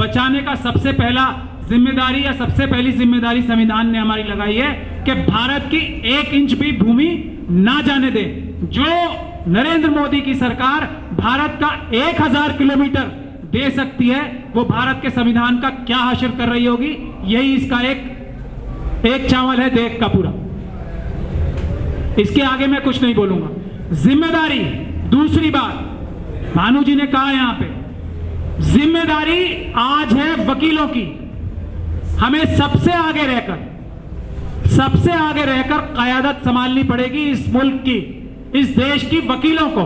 बचाने का सबसे पहला जिम्मेदारी या सबसे पहली जिम्मेदारी संविधान ने हमारी लगाई है कि भारत की 1 इंच भी भूमि ना जाने दे। जो नरेंद्र मोदी की सरकार भारत का 1000 किलोमीटर दे सकती है, वो भारत के संविधान का क्या हासिल कर रही होगी? यही इसका एक चावल है देख का पूरा। इसके आगे मैं कुछ नहीं बोलूंगा। जिम्मेदारी, दूसरी बात भानु जी ने कहा यहां पे, जिम्मेदारी आज है वकीलों की। हमें सबसे आगे रहकर क़यादत संभालनी पड़ेगी इस मुल्क की, इस देश की वकीलों को।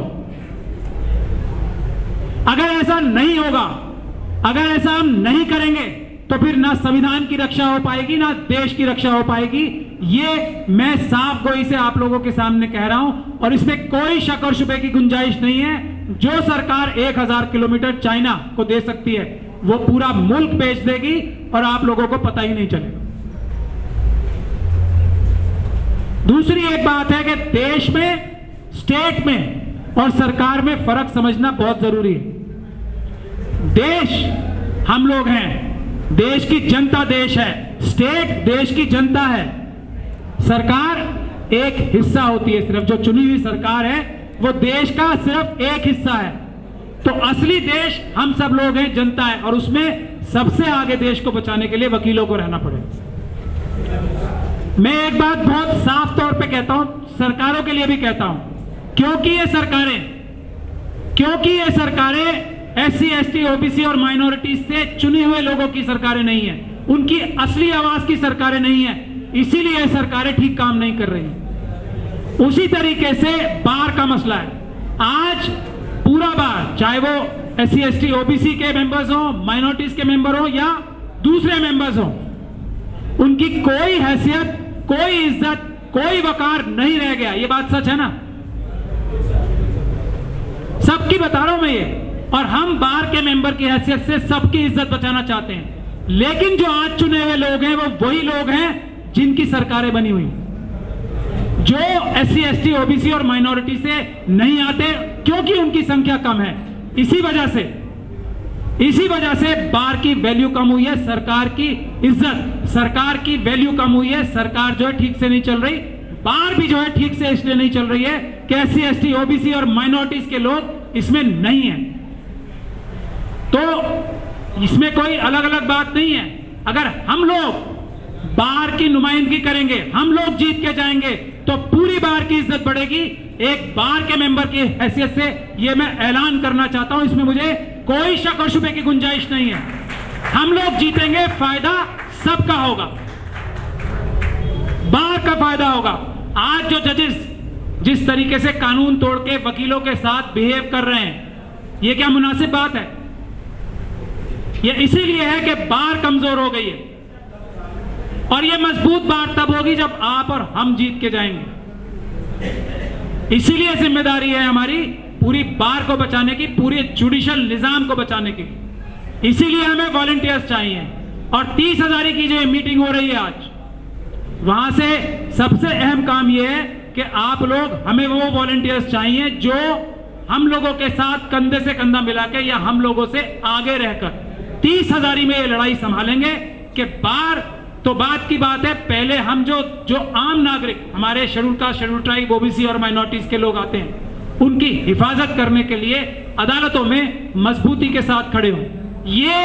अगर ऐसा नहीं होगा, अगर ऐसा हम नहीं करेंगे तो फिर ना संविधान की रक्षा हो पाएगी, ना देश की रक्षा हो पाएगी। ये मैं साफ गोई से आप लोगों के सामने कह रहा हूं और इसमें कोई शक और शुबे की गुंजाइश नहीं है। जो सरकार 1000 किलोमीटर चाइना को दे सकती है, वो पूरा मुल्क बेच देगी और आप लोगों को पता ही नहीं चलेगा। दूसरी एक बात है कि देश में, स्टेट में और सरकार में फर्क समझना बहुत जरूरी है। देश हम लोग हैं, देश की जनता देश है, स्टेट देश की जनता है, सरकार एक हिस्सा होती है। सिर्फ जो चुनी हुई सरकार है वो देश का सिर्फ एक हिस्सा है। तो असली देश हम सब लोग हैं, जनता है, और उसमें सबसे आगे देश को बचाने के लिए वकीलों को रहना पड़ेगा। मैं एक बात बहुत साफ तौर पे कहता हूं, सरकारों के लिए भी कहता हूं, क्योंकि ये सरकारें SC, ST, OBC और माइनॉरिटीज से चुने हुए लोगों की सरकारें नहीं है, उनकी असली आवाज की सरकारें नहीं है, इसीलिए सरकारें ठीक काम नहीं कर रही हैं। उसी तरीके से बार का मसला है। आज पूरा बार, चाहे वो SC, ST, OBC के मेंबर्स हो, माइनॉरिटीज के मेंबर हो या दूसरे मेंबर्स हो, उनकी कोई हैसियत, कोई इज्जत, कोई वकार नहीं रह गया। ये बात सच है ना? सबकी बता रहा हूं मैं ये। और हम बार के मेंबर की हैसियत से सबकी इज्जत बचाना चाहते हैं, लेकिन जो आज चुने हुए लोग हैं वो वही लोग हैं जिनकी सरकारें बनी हुई, जो SC, ST, OBC और माइनॉरिटी से नहीं आते, क्योंकि उनकी संख्या कम है। इसी वजह से बार की वैल्यू कम हुई है, सरकार की इज्जत, सरकार की वैल्यू कम हुई है। सरकार जो है ठीक से नहीं चल रही, बार भी जो है ठीक से इसलिए नहीं चल रही है कि SC, ST, OBC और माइनॉरिटीज के लोग इसमें नहीं है। तो इसमें कोई अलग अलग बात नहीं है। अगर हम लोग बार की नुमाइंदगी करेंगे, हम लोग जीत के जाएंगे, तो पूरी बार की इज्जत बढ़ेगी। एक बार के मेंबर की हैसियत से ये मैं ऐलान करना चाहता हूं, इसमें मुझे कोई शक और शुबे की गुंजाइश नहीं है। हम लोग जीतेंगे, फायदा सबका होगा, बार का फायदा होगा। आज जो जजेस जिस तरीके से कानून तोड़ के वकीलों के साथ बिहेव कर रहे हैं, ये क्या मुनासिब बात है? ये इसीलिए है कि बार कमजोर हो गई है, और ये मजबूत बार तब होगी जब आप और हम जीत के जाएंगे। इसीलिए जिम्मेदारी है हमारी पूरी बार को बचाने की, पूरे जुडिशियल निजाम को बचाने की। इसीलिए हमें वॉलंटियर्स चाहिए। और 30,000 की जो मीटिंग हो रही है आज, वहां से सबसे अहम काम यह है कि आप लोग, हमें वो वॉलंटियर्स चाहिए जो हम लोगों के साथ कंधे से कंधा मिला के या हम लोगों से आगे रहकर 30,000 में ये लड़ाई संभालेंगे कि बार तो बात की बात है। पहले हम जो आम नागरिक, हमारे schedule caste, schedule tribe, OBC और माइनॉरिटीज के लोग आते हैं, उनकी हिफाजत करने के लिए अदालतों में मजबूती के साथ खड़े हों। ये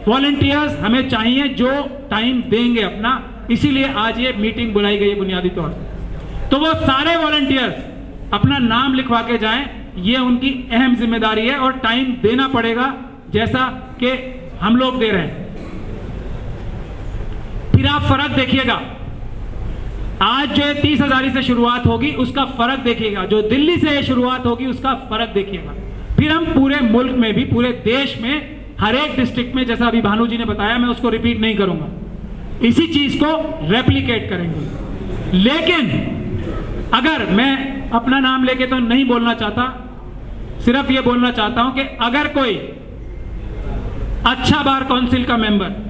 वॉलंटियर्स हमें चाहिए जो टाइम देंगे अपना। इसीलिए आज ये मीटिंग बुलाई गई है बुनियादी तौर पर। तो वो सारे वॉलंटियर्स अपना नाम लिखवा के जाएं, ये उनकी अहम जिम्मेदारी है और टाइम देना पड़ेगा जैसा कि हम लोग दे रहे हैं। फिर आप फर्क देखिएगा, आज जो 30,000 से शुरुआत होगी उसका फर्क देखिएगा, जो दिल्ली से शुरुआत होगी उसका फर्क देखिएगा। फिर हम पूरे मुल्क में भी, पूरे देश में, हर एक डिस्ट्रिक्ट में, जैसा अभी भानु जी ने बताया, मैं उसको रिपीट नहीं करूंगा, इसी चीज को रेप्लिकेट करेंगे। लेकिन अगर मैं अपना नाम लेके तो नहीं बोलना चाहता, सिर्फ ये बोलना चाहता हूं कि अगर कोई अच्छा बार काउंसिल का मेंबर,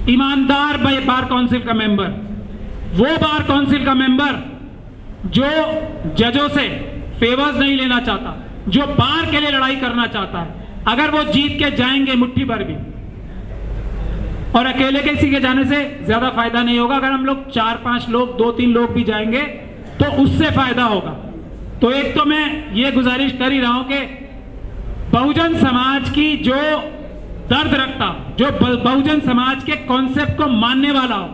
ईमानदार बार काउंसिल का मेंबर, वो बार काउंसिल का मेंबर जो जजों से फेवर्स नहीं लेना चाहता, जो बार के लिए लड़ाई करना चाहता है, अगर वो जीत के जाएंगे मुट्ठी भर भी, और अकेले किसी के जाने से ज्यादा फायदा नहीं होगा। अगर हम लोग 4-5 लोग, 2-3 लोग भी जाएंगे तो उससे फायदा होगा। तो एक तो मैं ये गुजारिश कर ही रहा हूं कि बहुजन समाज की जो दर्द रखता, जो बहुजन समाज के कॉन्सेप्ट को मानने वाला हो,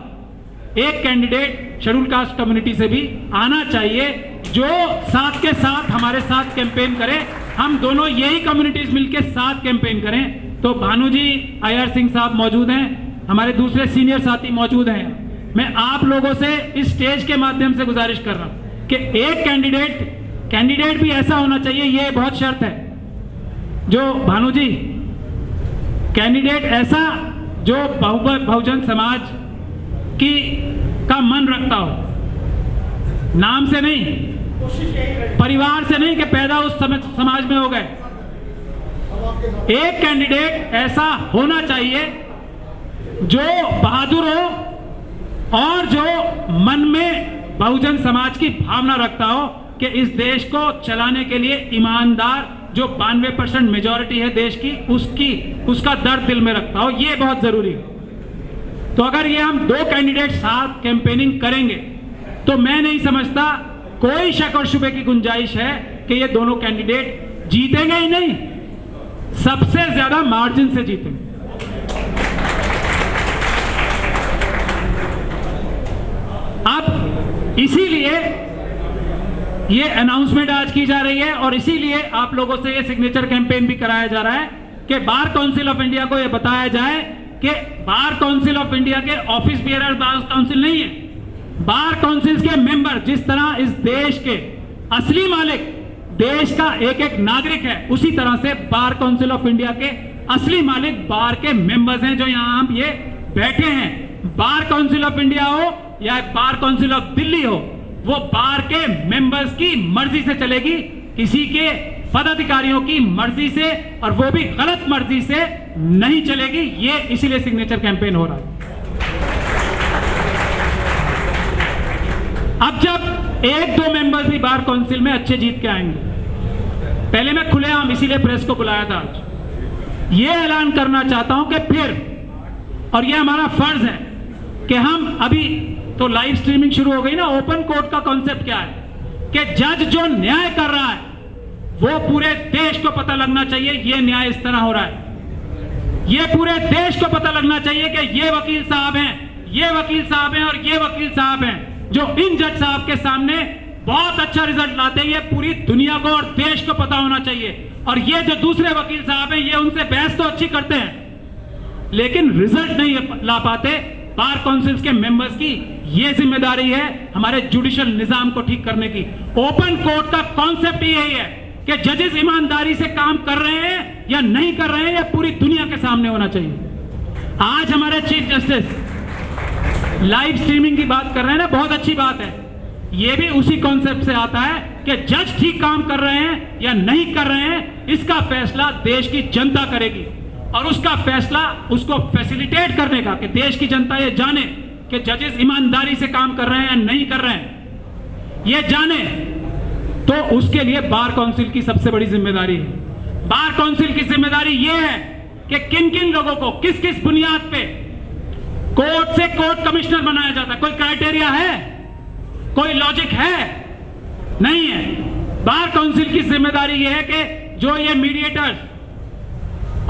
एक कैंडिडेट शेड्यूल कास्ट कम्युनिटी से भी आना चाहिए, जो साथ के साथ हमारे साथ कैंपेन करे। हम दोनों यही कम्युनिटीज मिलकर साथ कैंपेन करें। तो भानु जी, IR सिंह साहब मौजूद हैं, हमारे दूसरे सीनियर साथी मौजूद हैं। मैं आप लोगों से इस स्टेज के माध्यम से गुजारिश कर रहा हूं कि एक कैंडिडेट भी ऐसा होना चाहिए, ये बहुत शर्त है। जो भानु जी, कैंडिडेट ऐसा जो बहुजन समाज का मन रखता हो, नाम से नहीं, परिवार से नहीं कि पैदा उस समाज में हो गए। एक कैंडिडेट ऐसा होना चाहिए जो बहादुर हो और जो मन में बहुजन समाज की भावना रखता हो कि इस देश को चलाने के लिए ईमानदार, जो 92% मेजॉरिटी है देश की, उसका दर्द दिल में रखता हो। ये बहुत जरूरी है। तो अगर ये हम 2 कैंडिडेट साथ कैंपेनिंग करेंगे तो मैं नहीं समझता कोई शक और शुबे की गुंजाइश है कि ये दोनों कैंडिडेट जीतेंगे ही नहीं, सबसे ज्यादा मार्जिन से जीतेंगे। अब इसीलिए ये अनाउंसमेंट आज की जा रही है और इसीलिए आप लोगों से ये सिग्नेचर कैंपेन भी कराया जा रहा है कि बार काउंसिल ऑफ इंडिया को ये बताया जाए कि बार काउंसिल ऑफ इंडिया के ऑफिस बियरर बार काउंसिल नहीं है। बार काउंसिल के मेंबर, जिस तरह इस देश के असली मालिक देश का एक एक नागरिक है, उसी तरह से बार काउंसिल ऑफ इंडिया के असली मालिक बार के मेंबर्स हैं जो यहां हम ये बैठे हैं। बार काउंसिल ऑफ इंडिया हो या बार काउंसिल ऑफ दिल्ली हो, वो बार के मेंबर्स की मर्जी से चलेगी, किसी के पदाधिकारियों की मर्जी से, और वो भी गलत मर्जी से नहीं चलेगी। ये इसीलिए सिग्नेचर कैंपेन हो रहा है। अब जब 1-2 मेंबर्स भी बार काउंसिल में अच्छे जीत के आएंगे, पहले मैं खुलेआम इसीलिए प्रेस को बुलाया था आज, ये ऐलान करना चाहता हूं कि फिर, और ये हमारा फर्ज है कि हम अभी तो लाइव स्ट्रीमिंग शुरू हो गई ना, ओपन कोर्ट का कॉन्सेप्ट क्या है कि जज जो न्याय कर रहा है वो पूरे देश को पता लगना चाहिए ये न्याय इस तरह हो रहा है। ये पूरे देश को पता लगना चाहिए कि ये वकील साहब हैं, ये वकील साहब हैं और ये वकील साहब हैं जो इन जज साहब के सामने बहुत अच्छा रिजल्ट लाते हैं। ये पूरी दुनिया को और देश को पता होना चाहिए। और ये जो दूसरे वकील साहब हैं, ये उनसे बहस तो अच्छी करते हैं लेकिन रिजल्ट नहीं ला पाते। बार काउंसिल के मेंबर्स की ये जिम्मेदारी है हमारे जुडिशियल निजाम को ठीक करने की। ओपन कोर्ट का कॉन्सेप्ट ही यही है कि जजेस ईमानदारी से काम कर रहे हैं या नहीं कर रहे हैं, या पूरी दुनिया के सामने होना चाहिए। आज हमारे चीफ जस्टिस लाइव स्ट्रीमिंग की बात कर रहे हैं ना, बहुत अच्छी बात है। यह भी उसी कॉन्सेप्ट से आता है कि जज ठीक काम कर रहे हैं या नहीं कर रहे हैं, इसका फैसला देश की जनता करेगी। और उसका फैसला, उसको फैसिलिटेट करने का कि देश की जनता ये जाने कि जजेस ईमानदारी से काम कर रहे हैं या नहीं कर रहे हैं, ये जाने, तो उसके लिए बार काउंसिल की सबसे बड़ी जिम्मेदारी है। बार काउंसिल की जिम्मेदारी यह है कि किन किन लोगों को किस किस बुनियाद पे कोर्ट से कोर्ट कमिश्नर बनाया जाता है। कोई क्राइटेरिया है, कोई लॉजिक है? नहीं है। बार काउंसिल की जिम्मेदारी यह है कि जो ये मीडिएटर्स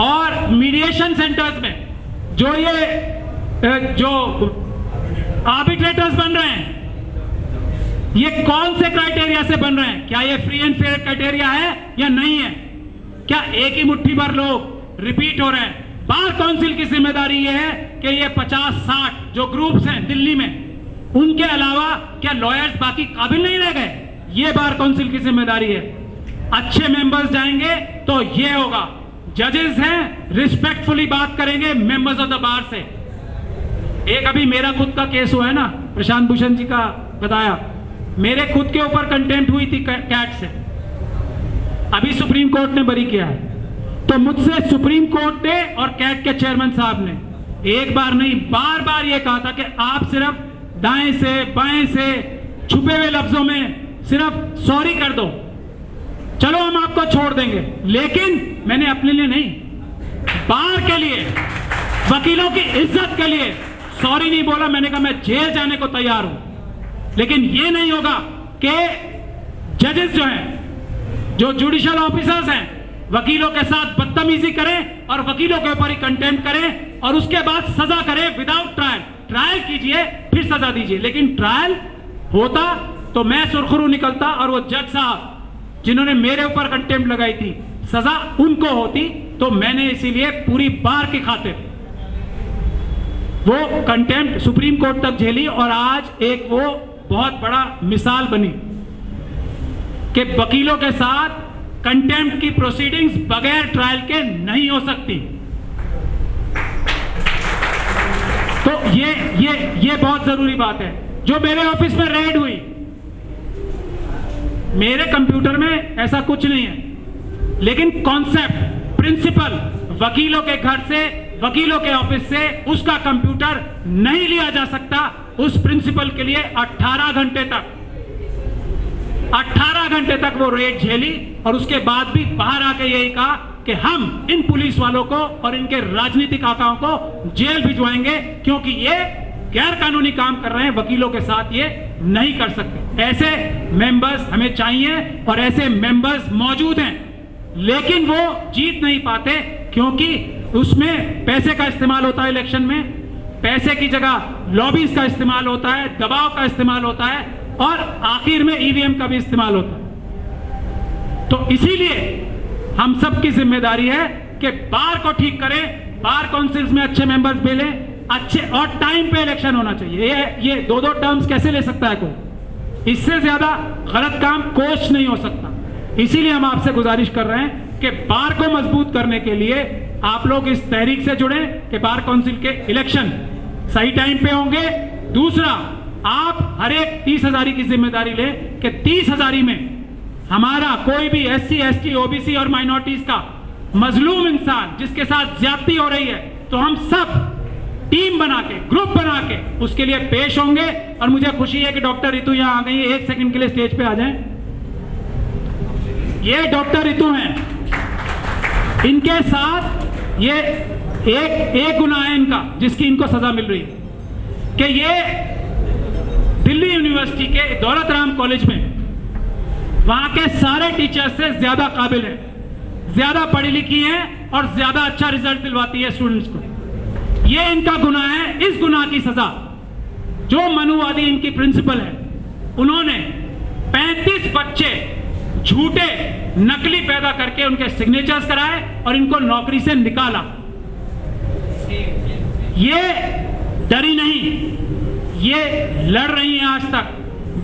और मीडिएशन सेंटर्स में जो आर्बिट्रेटर्स बन रहे हैं, ये कौन से क्राइटेरिया से बन रहे हैं? क्या ये फ्री एंड फेयर क्राइटेरिया है या नहीं है? क्या एक ही मुट्ठी भर लोग रिपीट हो रहे हैं? बार काउंसिल की जिम्मेदारी यह है कि ये 50-60 जो ग्रुप्स हैं दिल्ली में, उनके अलावा क्या लॉयर्स बाकी काबिल नहीं रह गए? ये बार काउंसिल की जिम्मेदारी है। अच्छे मेंबर्स जाएंगे तो ये होगा। जजेस हैं, रिस्पेक्टफुली बात करेंगे मेंबर्स ऑफ द बार से। एक अभी मेरा खुद का केस हुआ है ना, प्रशांत भूषण जी का बताया, मेरे खुद के ऊपर कंटेम्प्ट हुई थी कैट से, अभी सुप्रीम कोर्ट ने बरी किया है। तो मुझसे सुप्रीम कोर्ट ने और कैट के चेयरमैन साहब ने एक बार नहीं बार बार यह कहा था कि आप सिर्फ दाएं से बाएं से छुपे हुए लफ्जों में सिर्फ सॉरी कर दो, चलो हम आपको छोड़ देंगे। लेकिन मैंने अपने लिए नहीं, बार के लिए वकीलों की इज्जत के लिए सॉरी नहीं बोला, मैंने कहा मैं जेल जाने को तैयार हूं, लेकिन यह नहीं होगा कि जजेस जो हैं, जो जुडिशियल ऑफिसर्स हैं, वकीलों के साथ बदतमीजी करें और वकीलों के ऊपर ही कंटेम्प्ट करें और उसके बाद सजा करें विदाउट ट्रायल। ट्रायल कीजिए फिर सजा दीजिए, लेकिन ट्रायल होता तो मैं सुरखरू निकलता और वो जज साहब जिन्होंने मेरे ऊपर कंटेम्प्ट लगाई थी सजा उनको होती। तो मैंने इसीलिए पूरी बार की खातिर वो कंटेम्प्ट सुप्रीम कोर्ट तक झेली और आज एक वो बहुत बड़ा मिसाल बनी कि वकीलों के साथ कंटेम्प्ट की प्रोसीडिंग्स बगैर ट्रायल के नहीं हो सकती। तो ये बहुत जरूरी बात है। जो मेरे ऑफिस में रेड हुई, मेरे कंप्यूटर में ऐसा कुछ नहीं है, लेकिन कॉन्सेप्ट, प्रिंसिपल, वकीलों के घर से, वकीलों के ऑफिस से उसका कंप्यूटर नहीं लिया जा सकता। उस प्रिंसिपल के लिए 18 घंटे तक वो रेड झेली और उसके बाद भी बाहर आके यही कहा कि हम इन पुलिस वालों को और इनके राजनीतिक आकाओं को जेल भिजवाएंगे क्योंकि ये गैर कानूनी काम कर रहे हैं, वकीलों के साथ ये नहीं कर सकते। ऐसे मेंबर्स हमें चाहिए और ऐसे मेंबर्स मौजूद हैं, लेकिन वो जीत नहीं पाते क्योंकि उसमें पैसे का इस्तेमाल होता है। इलेक्शन में पैसे की जगह लॉबीज का इस्तेमाल होता है, दबाव का इस्तेमाल होता है और आखिर में ईवीएम का भी इस्तेमाल होता है। तो इसीलिए हम सबकी जिम्मेदारी है कि बार को ठीक करें, बार काउंसिल्स में अच्छे मेंबर्स भेजें, अच्छे और टाइम पे इलेक्शन होना चाहिए। ये दो टर्म्स कैसे ले सकता है कोई? इससे ज्यादा गलत काम कोच नहीं हो सकता। इसीलिए हम आपसे गुजारिश कर रहे हैं कि बार को मजबूत करने के लिए आप लोग इस तहरीक से जुड़े कि बार काउंसिल के इलेक्शन सही टाइम पे होंगे। दूसरा, आप हर एक 30,000 की जिम्मेदारी लें कि 30,000 में हमारा कोई भी SC, ST, OBC और माइनॉरिटीज का मजलूम इंसान जिसके साथ ज्यादती हो रही है, तो हम सब टीम बना के, ग्रुप बना के उसके लिए पेश होंगे। और मुझे खुशी है कि डॉक्टर रितु यहां आ गई है। 1 सेकंड के लिए स्टेज पे आ जाएं। ये डॉक्टर रितु हैं, इनके साथ ये एक गुनाह है इनका जिसकी इनको सजा मिल रही है कि ये दिल्ली यूनिवर्सिटी के दौलत राम कॉलेज में वहां के सारे टीचर्स से ज्यादा काबिल है, ज्यादा पढ़ी लिखी हैं और ज्यादा अच्छा रिजल्ट दिलवाती है स्टूडेंट्स को। ये इनका गुनाह है। इस गुनाह की सजा जो मनुवादी इनकी प्रिंसिपल है, उन्होंने 35 बच्चे झूठे नकली पैदा करके उनके सिग्नेचर्स कराए और इनको नौकरी से निकाला। ये डरी नहीं, ये लड़ रही हैं आज तक,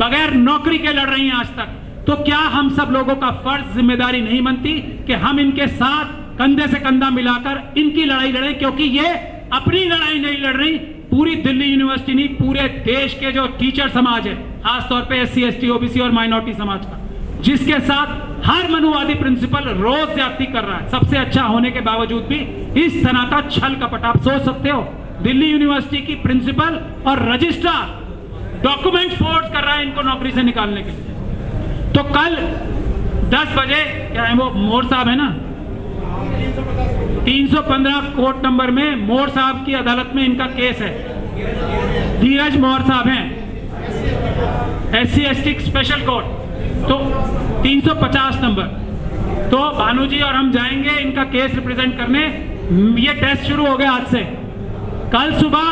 बगैर नौकरी के लड़ रही हैं आज तक। तो क्या हम सब लोगों का फर्ज, जिम्मेदारी नहीं बनती कि हम इनके साथ कंधे से कंधा मिलाकर इनकी लड़ाई लड़ें? क्योंकि ये अपनी लड़ाई नहीं लड़ रही, पूरी दिल्ली यूनिवर्सिटी नहीं, पूरे देश के जो टीचर समाज है, खासतौर पे SC, ST, OBC और माइनॉरिटी समाज का, जिसके साथ हर मनुवादी प्रिंसिपल रोज ज्यादती कर रहा है, सबसे अच्छा होने के बावजूद भी इस तरह का छल कपट। आप सोच सकते हो, दिल्ली यूनिवर्सिटी की प्रिंसिपल और रजिस्ट्रार डॉक्यूमेंट फोर्ज कर रहा है इनको नौकरी से निकालने के लिए। तो कल 10 बजे, क्या है वो मोर साहब है ना, 315 कोर्ट नंबर में मोर साहब की अदालत में इनका केस है। धीरज मोर साहब हैं, SC, ST स्पेशल कोर्ट, तो 350 नंबर। तो भानु जी और हम जाएंगे इनका केस रिप्रेजेंट करने। ये टेस्ट शुरू हो गया आज से। कल सुबह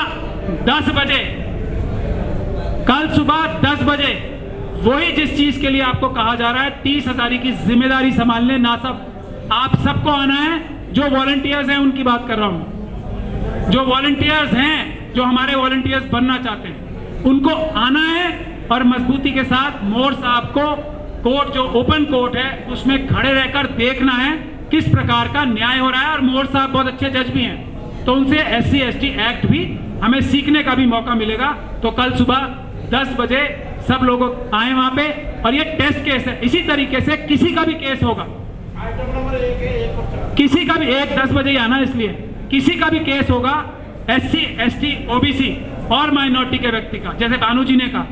10 बजे वही जिस चीज के लिए आपको कहा जा रहा है 30,000 की जिम्मेदारी संभालने, ना सब आप सबको आना है। जो वॉलंटियर्स हैं उनकी बात कर रहा हूं, जो वॉलंटियर्स हैं, जो हमारे वॉलंटियर्स बनना चाहते हैं, उनको आना है और मजबूती के साथ मोर साहब को कोर्ट, जो ओपन कोर्ट है, उसमें खड़े रहकर देखना है किस प्रकार का न्याय हो रहा है। और मोर साहब बहुत अच्छे जज भी हैं, तो उनसे SC, ST एक्ट भी हमें सीखने का भी मौका मिलेगा। तो कल सुबह 10 बजे सब लोग आए वहां पे। और ये टेस्ट केस है, इसी तरीके से किसी का भी केस होगा, किसी का भी 10 बजे ही आना, इसलिए किसी का भी केस होगा SC, ST, OBC और माइनॉरिटी के व्यक्ति का, जैसे भानु जी ने कहा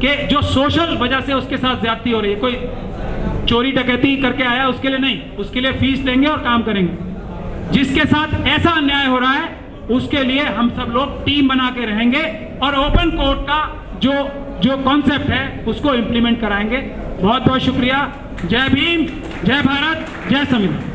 कि जो सोशल वजह से उसके साथ ज्यादती हो रही है, कोई चोरी डकैती करके आया, उसके लिए नहीं, उसके लिए फीस लेंगे और काम करेंगे। जिसके साथ ऐसा अन्याय हो रहा है उसके लिए हम सब लोग टीम बना के रहेंगे और ओपन कोर्ट का जो कॉन्सेप्ट है उसको इंप्लीमेंट कराएंगे। बहुत बहुत शुक्रिया। जय भीम, जय भारत, जय संविधान।